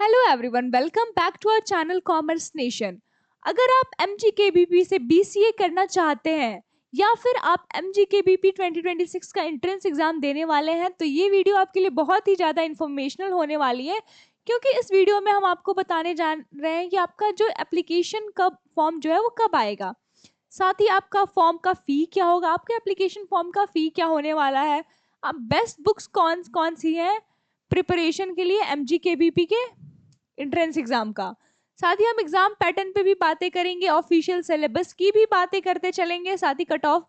Hello everyone, welcome back to our channel Commerce Nation. अगर आप MGKBP से BCA करना चाहते हैं या फिर आप MGKBP 2026 का एंट्रेंस एग्जाम देने वाले हैं तो ये वीडियो आपके लिए बहुत ही ज़्यादा इंफॉर्मेशनल होने वाली है, क्योंकि इस वीडियो में हम आपको बताने जा रहे हैं कि आपका जो एप्लीकेशन कब फॉर्म जो है वो कब आएगा, साथ ही आपका फॉर्म का फ़ी क्या होगा, आपके एप्लीकेशन फॉर्म का फ़ी क्या होने वाला है, आप बेस्ट बुक्स कौन कौन सी हैं प्रिपरेशन के लिए MGKBP के एंट्रेंस एग्जाम का। साथ ही हम एग्जाम पैटर्न पे भी बातें करेंगे, ऑफिशियल सिलेबस की भी बातें करते चलेंगे, साथ ही कट ऑफ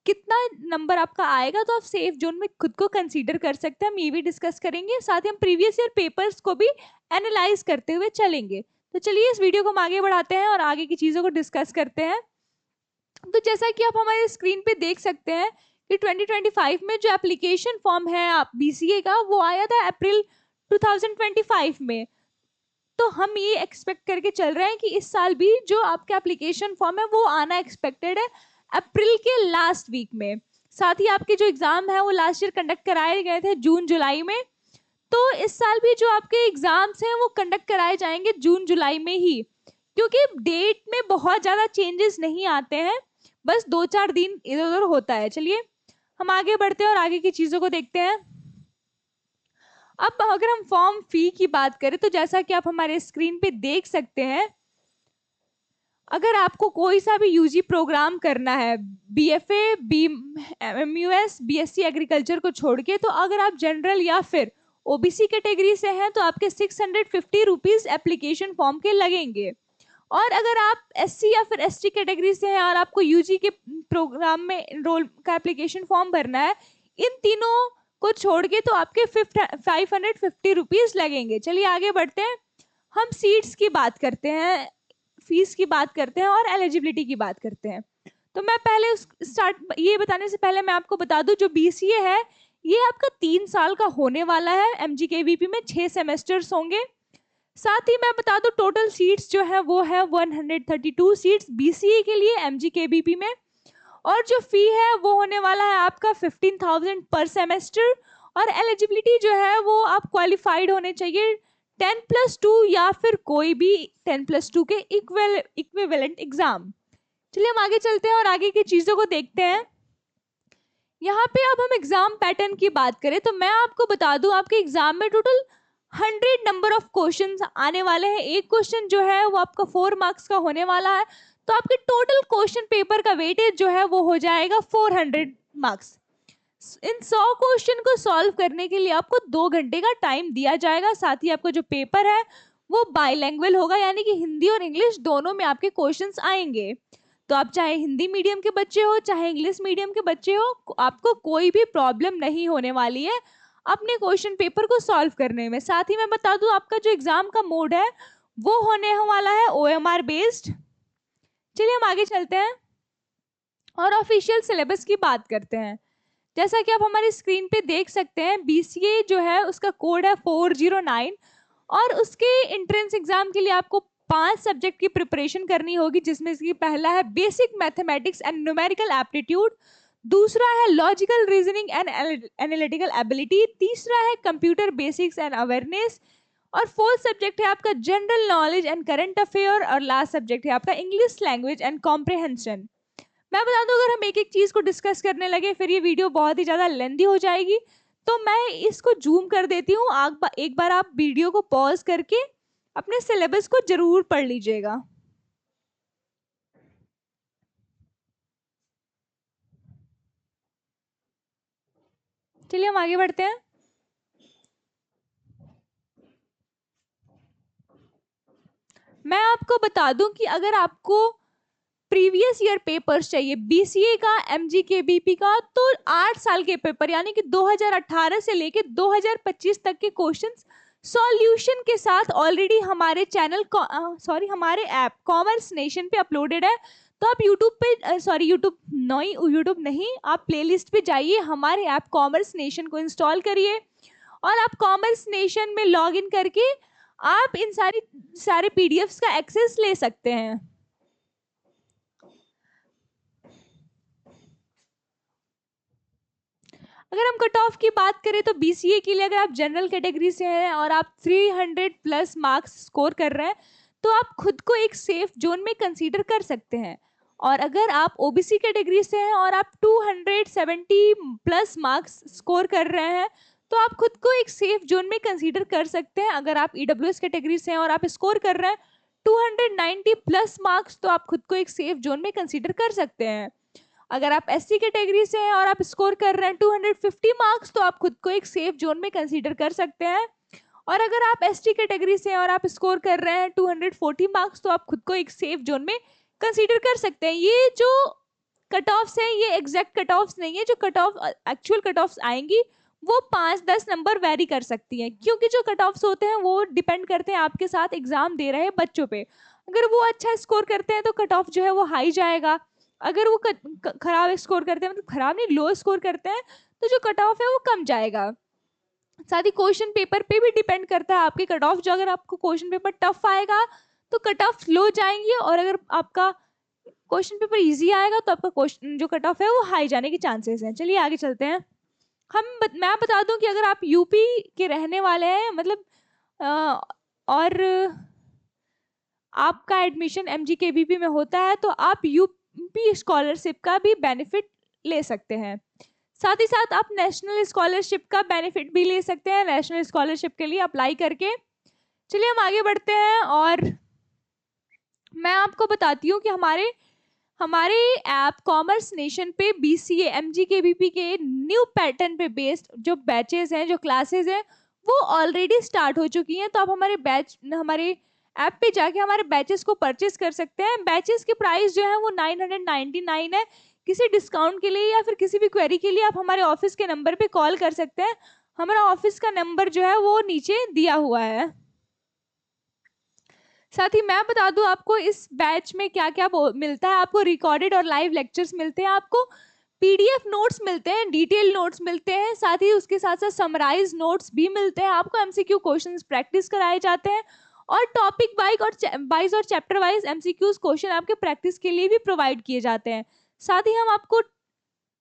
कितना नंबर आपका आएगा तो आप सेफ जोन में खुद को कंसीडर कर सकते हैं, हम ये भी डिस्कस करेंगे। साथ ही हम प्रीवियस ईयर पेपर्स को भी एनालाइज करते हुए चलेंगे। तो चलिए इस वीडियो को हम आगे बढ़ाते हैं और आगे की चीज़ों को डिस्कस करते हैं। तो जैसा कि आप हमारे स्क्रीन पे देख सकते हैं कि 2025 में जो एप्लीकेशन फॉर्म है आप BCA का वो आया था अप्रैल 2025 में। तो हम ये एक्सपेक्ट करके चल रहे हैं कि इस साल भी जो आपका एप्लीकेशन फॉर्म है वो आना एक्सपेक्टेड है अप्रैल के लास्ट वीक में। साथ ही आपके जो एग्जाम है वो लास्ट ईयर कंडक्ट कराए गए थे जून जुलाई में, तो इस साल भी जो आपके एग्जाम्स हैं वो कंडक्ट कराए जाएंगे जून जुलाई में ही, क्योंकि डेट में बहुत ज़्यादा चेंजेस नहीं आते हैं, बस 2-4 दिन इधर उधर होता है। चलिए हम आगे बढ़ते हैं और आगे की चीज़ों को देखते हैं। अब अगर हम फॉर्म फी की बात करें तो जैसा कि आप हमारे स्क्रीन पे देख सकते हैं, अगर आपको कोई सा भी यूजी प्रोग्राम करना है, BFA, MUS, BSc एग्रीकल्चर को छोड़ के, तो अगर आप जनरल या फिर OBC कैटेगरी से हैं तो आपके 650 रुपीज़ एप्लीकेशन फॉर्म के लगेंगे। और अगर आप SC या फिर ST कैटेगरी से हैं और आपको UG के प्रोग्राम में एनरोल का एप्लीकेशन फॉर्म भरना है, इन तीनों को छोड़ के तो आपके 550 रुपीज़ लगेंगे। चलिए आगे बढ़ते हैं, हम सीट्स की बात करते हैं, फीस की बात करते हैं और एलिजिबिलिटी की बात करते हैं। तो मैं पहले स्टार्ट ये बताने से पहले मैं आपको बता दूं, जो BCA है ये आपका 3 साल का होने वाला है। MGKBP में 6 सेमेस्टर्स होंगे। साथ ही मैं बता दूं टोटल सीट्स जो है वो है 132 सीट्स BCA के लिए MGKBP में, और जो फी है वो होने वाला है आपका 15,000 पर सेमेस्टर। और एलिजिबिलिटी जो है वो आप क्वालिफाइड होने चाहिए 10+2 या फिर कोई भी 10+2 के इक्विवेलेंट एग्जाम। चलिए हम आगे चलते हैं और आगे की चीज़ों को देखते हैं। यहाँ पे अब हम एग्जाम पैटर्न की बात करें तो मैं आपको बता दूं, आपके एग्जाम में टोटल 100 नंबर ऑफ क्वेश्चंस आने वाले हैं। एक क्वेश्चन जो है वो आपका 4 मार्क्स का होने वाला है, तो आपके टोटल क्वेश्चन पेपर का वेटेज जो है वो हो जाएगा 400 मार्क्स। इन 100 क्वेश्चन को सॉल्व करने के लिए आपको 2 घंटे का टाइम दिया जाएगा। साथ ही आपका जो पेपर है वो बाइलैंग्वेज होगा, यानी कि हिंदी और इंग्लिश दोनों में आपके क्वेश्चंस आएंगे। तो आप चाहे हिंदी मीडियम के बच्चे हो चाहे इंग्लिश मीडियम के बच्चे हो, आपको कोई भी प्रॉब्लम नहीं होने वाली है अपने क्वेश्चन पेपर को सॉल्व करने में। साथ ही मैं बता दूं आपका जो एग्जाम का मोड है वो होने वाला है OMR बेस्ड। चलिए हम आगे चलते हैं और ऑफिशियल सिलेबस की बात करते हैं। जैसा कि आप हमारी स्क्रीन पे देख सकते हैं, BCA जो है उसका कोड है 409, और उसके एंट्रेंस एग्जाम के लिए आपको 5 सब्जेक्ट की प्रिपरेशन करनी होगी, जिसमें से पहला है basic mathematics and numerical aptitude, दूसरा है logical reasoning and analytical ability, तीसरा है कंप्यूटर बेसिक्स एंड अवेयरनेस, और फोर्थ सब्जेक्ट है आपका general knowledge and current affair, और लास्ट सब्जेक्ट है आपका इंग्लिश लैंग्वेज एंड कॉम्प्रिहेंशन। मैं बता दूं, अगर हम एक एक चीज को डिस्कस करने लगे फिर ये वीडियो बहुत ही ज्यादा लेंदी हो जाएगी, तो मैं इसको जूम कर देती हूँ। एक बार आप वीडियो को पॉज करके अपने सिलेबस को जरूर पढ़ लीजिएगा। चलिए हम आगे बढ़ते हैं। मैं आपको बता दूं कि अगर आपको प्रीवियस ईयर पेपर्स चाहिए BCA का, MGKBP का, तो 8 साल के पेपर यानी कि 2018 से लेके 2025 तक के क्वेश्चंस सॉल्यूशन के साथ ऑलरेडी हमारे चैनल हमारे ऐप कॉमर्स नेशन पे अपलोडेड है। तो आप यूट्यूब पे यूट्यूब नहीं, आप प्लेलिस्ट पे जाइए, हमारे ऐप कॉमर्स नेशन को इंस्टॉल करिए और आप कॉमर्स नेशन में लॉग इन करके आप इन सारे PDFs का एक्सेस ले सकते हैं। अगर हम कट ऑफ की बात करें तो बीसीए के लिए अगर आप जनरल कैटेगरी से हैं और आप 300 प्लस मार्क्स स्कोर कर रहे हैं तो आप खुद को एक सेफ जोन में कंसीडर कर सकते हैं। और अगर आप ओबीसी कैटेगरी से हैं और आप 270 प्लस मार्क्स स्कोर कर रहे हैं तो आप खुद को एक सेफ जोन में कंसीडर कर सकते हैं। अगर आप ईडब्ल्यूएस कैटेगरी से हैं और आप स्कोर कर रहे हैं 290 प्लस मार्क्स तो आप खुद को एक सेफ जोन में कंसीडर कर सकते हैं। अगर आप एससी कैटेगरी से हैं और आप स्कोर कर रहे हैं 250 मार्क्स तो आप खुद को एक सेफ जोन में कंसीडर कर सकते हैं। और अगर आप एसटी कैटेगरी से हैं और आप स्कोर कर रहे हैं 240 मार्क्स तो आप खुद को एक सेफ जोन में कंसीडर कर सकते हैं। ये जो कट ऑफ्स हैं ये एग्जैक्ट कट ऑफ्स नहीं है, जो cut off actual cut offs आएंगी वो 5-10 नंबर वेरी कर सकती हैं, क्योंकि जो कट ऑफ्स होते हैं वो डिपेंड करते हैं आपके साथ एग्जाम दे रहे बच्चों पे। अगर वो अच्छा स्कोर करते हैं तो कट ऑफ जो है वो हाई जाएगा, अगर वो खराब स्कोर करते हैं, मतलब खराब नहीं लो स्कोर करते हैं, तो जो कट ऑफ है वो कम जाएगा। साथ ही क्वेश्चन पेपर पे भी डिपेंड करता है आपके कट ऑफ। जो अगर आपको क्वेश्चन पेपर टफ आएगा तो कट ऑफ लो जाएंगे, और अगर आपका क्वेश्चन पेपर इजी आएगा तो आपका क्वेश्चन जो कट ऑफ है वो हाई जाने के चांसेस हैं। चलिए आगे चलते हैं। मैं बता दूं कि अगर आप यूपी के रहने वाले हैं, मतलब और आपका एडमिशन एमजीकेबीपी में होता है तो आप यूपी स्कॉलरशिप का भी बेनिफिट ले सकते हैं। साथ ही साथ आप नेशनल स्कॉलरशिप का बेनिफिट भी ले सकते हैं नेशनल स्कॉलरशिप के लिए अप्लाई करके। चलिए हम आगे बढ़ते हैं और मैं आपको बताती हूँ कि हमारे ऐप कॉमर्स नेशन पे बीसीए एमजीकेबीपी के न्यू पैटर्न पे बेस्ड जो बैचेस हैं, जो क्लासेस हैं, वो ऑलरेडी स्टार्ट हो चुकी हैं। तो आप हमारे ऐप पे जाके हमारे बैचेस को परचेस कर सकते हैं। बैचेस की प्राइस जो है वो 999 है। किसी डिस्काउंट के लिए या फिर किसी भी क्वेरी के लिए आप हमारे ऑफिस के नंबर पे कॉल कर सकते हैं। हमारा ऑफिस का नंबर जो है वो नीचे दिया हुआ है। साथ ही मैं बता दूं आपको इस बैच में क्या क्या मिलता है। आपको रिकॉर्डेड और लाइव लेक्चर्स मिलते हैं, आपको पीडीएफ नोट्स मिलते हैं, डिटेल नोट्स मिलते हैं, साथ ही उसके साथ साथ समराइज नोट्स भी मिलते हैं। आपको एमसीक्यू क्वेश्चंस प्रैक्टिस कराए जाते हैं और टॉपिक वाइज और चैप्टर वाइज एमसीक्यूज क्वेश्चन आपके प्रैक्टिस के लिए भी प्रोवाइड किए जाते हैं। साथ ही हम आपको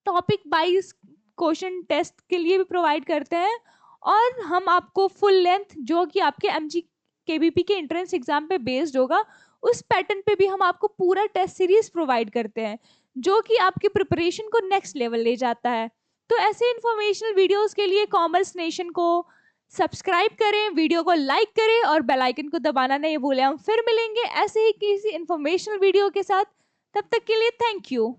टॉपिक वाइज क्वेश्चन टेस्ट के लिए भी प्रोवाइड करते हैं, और हम आपको फुल लेंथ जो कि आपके एमजीकेबीपी के एंट्रेंस एग्जाम पे बेस्ड होगा उस पैटर्न पे भी हम आपको पूरा टेस्ट सीरीज प्रोवाइड करते हैं, जो कि आपकी प्रिपरेशन को नेक्स्ट लेवल ले जाता है। तो ऐसे इंफॉर्मेशनल वीडियोस के लिए कॉमर्स नेशन को सब्सक्राइब करें, वीडियो को लाइक करें और बेल आइकन को दबाना नहीं भूलें। हम फिर मिलेंगे ऐसे ही किसी इंफॉर्मेशनल वीडियो के साथ, तब तक के लिए थैंक यू।